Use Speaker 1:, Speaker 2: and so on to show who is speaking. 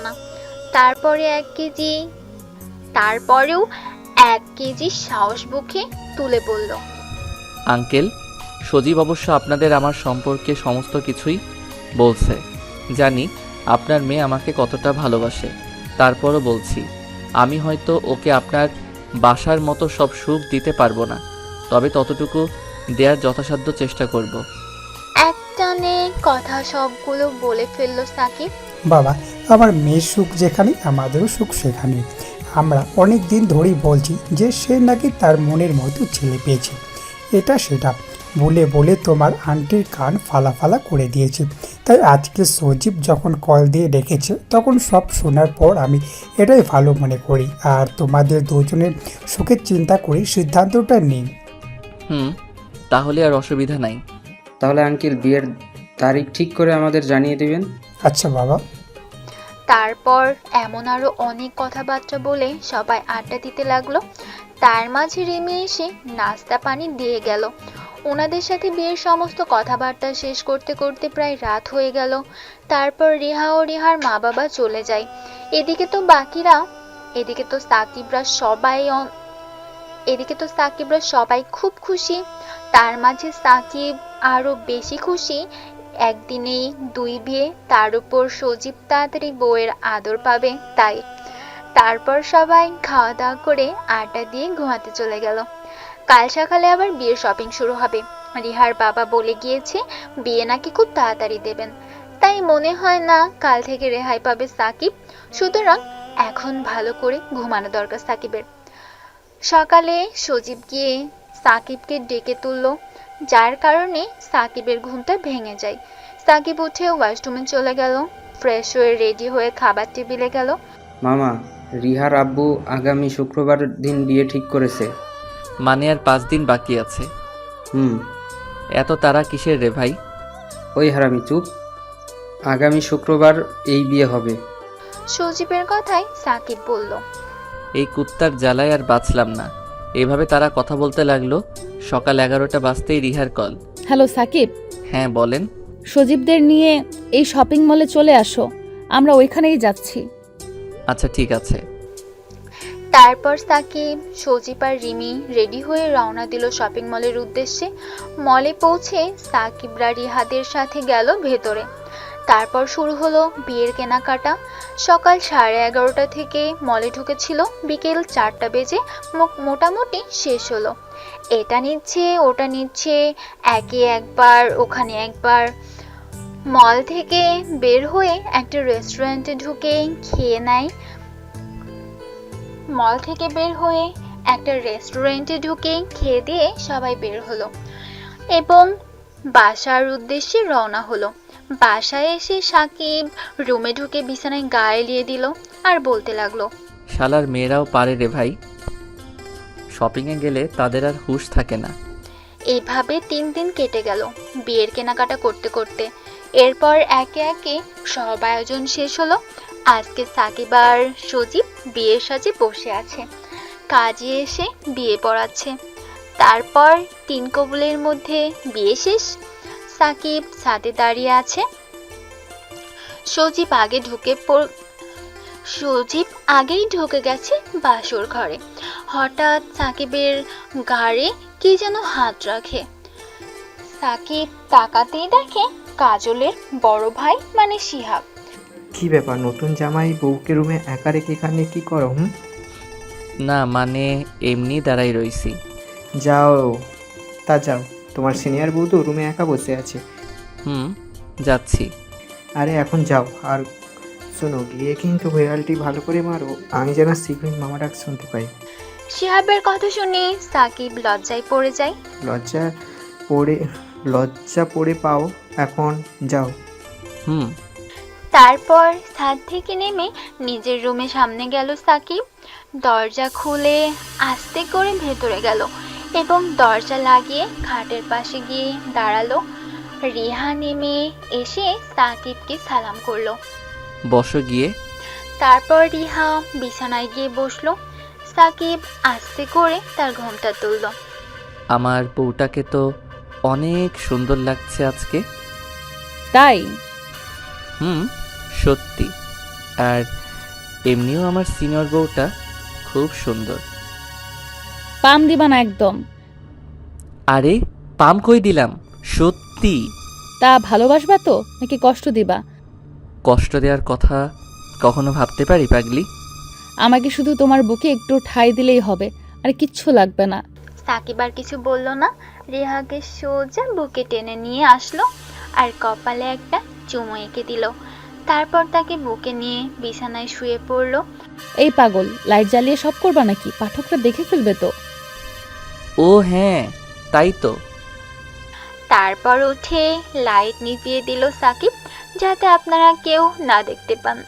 Speaker 1: না। তারপরেও 1 কেজি সাহস বুকে তুলে বলল,
Speaker 2: আঙ্কেল, সজীব অবশ্য আপনাদের আমার সম্পর্কে সমস্ত কিছুই বলছে। জানি আপনার মেয়ে আমাকে কতটা ভালোবাসে। তারপরও বলছি, আমি হয়তো ওকে আপনার বাসার মতো সব সুখ দিতে পারবো না, তবে ততটুকু দেওয়ার যথাসাধ্য চেষ্টা করব।
Speaker 1: একটানে কথা সবগুলো বলে ফেলল সাকিব।
Speaker 3: বাবা, আমার মেয়ের সুখ যেখানে আমাদেরও সুখ সেখানে। আমরা অনেক দিন ধরেই বলছি যে সে নাকি তার মনের মতো ছেলে পেয়েছে, এটা সেটা বলে বলে তোমার আন্টির কান ফালা ফালা করে দিয়েছে। তাই আজকে সজীব যখন কল দিয়ে ডেকেছে তখন সব শোনার পর আমি এটাই ভালো মনে করি, আর তোমাদের দুজনের সুখের চিন্তা করে সিদ্ধান্তটা নিই।
Speaker 2: তাহলে আর অসুবিধা নাই।
Speaker 4: তাহলে আঙ্কেল বিয়ের তারিখ ঠিক করে আমাদের জানিয়ে দেবেন।
Speaker 3: আচ্ছা বাবা।
Speaker 1: তারপর এমন আরো অনেক কথাবার্তা বলে সবাই আড্ডা দিতে লাগলো। তার মাঝে রিমি এসে নাস্তা পানি দিয়ে গেল। ওনাদের সাথে বিয়ের সমস্ত কথাবার্তা শেষ করতে করতে প্রায় রাত হয়ে গেল। তারপর রিহা ও রিহার মা বাবা চলে যায়। এদিকে তো সাকিবরা সবাই খুব খুশি। তার মাঝে সাকিব আরো বেশি খুশি। একদিনেই 2 বিয়ে, তার উপর সজীব তাড়াতাড়ি বউয়ের আদর পাবে তাই। তারপর সবাই খাওয়া দাওয়া করে আড্ডা দিয়ে ঘুমাতে চলে গেল। কাল সকালে আবার বিয়ের শপিং শুরু হবে। রিহার বাবা বলে গিয়েছে বিয়ে নাকি খুব তাড়াতাড়ি দেবেন, তাই মনে হয় না কাল থেকে রেহাই পাবে সাকিব। সুতরাং এখন ভালো করে ঘুমানো দরকার সাকিবের। সকালে সজীব গিয়ে সাকিবকে ডেকে তুলল, যার কারণে সাকিবের ঘুমটা ভেঙে যায়। সাকিব উঠে ওয়াশরুমে চলে গেল। ফ্রেশ হয়ে রেডি হয়ে খাবার টেবিলে গেল।
Speaker 4: মামা, রিহার আব্বু আগামী শুক্রবার দিন বিয়ে ঠিক করেছে।
Speaker 2: মানে আর 5 দিন বাকি আছে? এত তারা কিসের রে ভাই?
Speaker 4: ওই হারামি চুপ। আগামী শুক্রবার এই বিয়ে হবে।
Speaker 1: সজীবের কথায় সাকিব বলল,
Speaker 2: এই কুত্তার জ্বালায় আর বাঁচলাম না। এভাবে তারা কথা বলতে লাগলো। সকাল 11টা বাজতেই রিহার কল।
Speaker 5: হ্যালো সাকিব,
Speaker 2: হ্যাঁ বলেন।
Speaker 5: সজীবদের নিয়ে এই শপিং মলে চলে আসো, আমরা ওইখানেই যাচ্ছি।
Speaker 2: আচ্ছা ঠিক আছে।
Speaker 1: তারপর সাকিব, সজীব আর রিমি রেডি হয়ে রওনা দিল শপিং মলের উদ্দেশ্যে। মলে পৌঁছে সাকিবরা রিহাদের সাথে গেল ভেতরে। তারপর শুরু হলো বিয়ের কেনাকাটা। সকাল 11:30 থেকে মলে ঢুকেছিল, বিকেল 4টা বেজে মোটামুটি শেষ হলো। এটা নিচ্ছে ওটা নিচ্ছে, একে একবার ওখানে একবার। মল থেকে বের হয়ে একটা রেস্টুরেন্টে ঢুকে খেয়ে নেয়। খেয়ে দিয়ে সবাই বের হলো এবং বাসার উদ্দেশ্যে রওনা হলো। বাসায় এসে সাকিব রুমে ঢুকে বিছানায় গা এলিয়ে দিল আর বলতে লাগলো,
Speaker 2: শালার মেয়েরাও পারে রে ভাই, শপিংয়ে গেলে তাদের আর হুঁশ থাকে না।
Speaker 1: এভাবে 3 দিন কেটে গেল বিয়ের কেনাকাটা করতে করতে। এরপর একে একে সব আয়োজন শেষ হলো। আজকে সাকিব আর সজীব বিয়ের সাজে বসে আছে, কাজে এসে বিয়ে পড়াচ্ছে। তারপর 3 কবুলের মধ্যে বিয়ে শেষ। সাকিব ছাদে দাঁড়িয়ে আছে। সজীব আগেই ঢুকে গেছে বাসর ঘরে। হঠাৎ সাকিবের ঘাড়ে কি যেন হাত রাখে। সাকিব তাকাতেই দেখে কাজলের বড় ভাই মানে শিহাব।
Speaker 6: কি ব্যাপার, নতুন জামাই বউকে রুমে একা রেখে এখানে কি করো?
Speaker 2: না মানে এমনি দাঁড়াই রইছি।
Speaker 6: যাও, যাও, তোমার সিনিয়র বউ তো রুমে একা বসে আছে।
Speaker 2: যাচ্ছি।
Speaker 6: আরে এখন যাও, আর শোনো, গিয়ে কিন্তু ভেয়ালটি ভালো করে মারো, আমি যেন শীঘ্রই মামা ডাক শুনতে পাই।
Speaker 1: শিহাবের কথা শুনে সাকিব লজ্জায় পড়ে যায়।
Speaker 6: লজ্জা পড়ে পাও, এখন যাও।
Speaker 1: তারপর ছাদ থেকে নেমে নিজের রুমে সামনে গেল সাকিব। দরজা খুলে আস্তে করে ভেতরে গেল এবং দরজা লাগিয়ে খাটের পাশে গিয়ে দাঁড়ালো। রিহা নেমে এসে সাকিবকে সালাম করলো।
Speaker 2: বসো গিয়ে।
Speaker 1: তারপর রিহা বিছানায় গিয়ে বসলো। সাকিব আস্তে করে তার ঘোমটা তুলল।
Speaker 2: আমার বউটাকে তো অনেক সুন্দর লাগছে আজকে।
Speaker 5: তাই?
Speaker 2: সত্যি। আর এমনিও আমার সিনিয়র বউটা খুব সুন্দর।
Speaker 5: পাম দিবা না একদম।
Speaker 2: আরে পাম কই দিলাম, সত্যি।
Speaker 5: তা ভালোবাসবা তো নাকি কষ্ট দিবা?
Speaker 2: কষ্ট দেওয়ার কথা কখনো ভাবতে পারি পাগলি?
Speaker 5: আমাকে শুধু তোমার বুকে একটু ঠাঁই দিলেই হবে, আর কিচ্ছু লাগবে না।
Speaker 1: সাকিব আর কিছু বলল না, রেহাকে সোজা বুকে টেনে নিয়ে আসলো আর কপালে একটা চুমু এঁকে দিল। তারপর তাকে বুকে নিয়ে বিছানায় শুয়ে পড়লো।
Speaker 5: এই পাগল, লাইট জ্বালিয়ে সব করবা নাকি? পাঠকরা দেখে ফেলবে তো।
Speaker 2: ও হ্যাঁ, তাই তো।
Speaker 1: তারপর উঠে লাইট নিভিয়ে দিল সাকিব, যাতে আপনারা কেউ না দেখতে পান।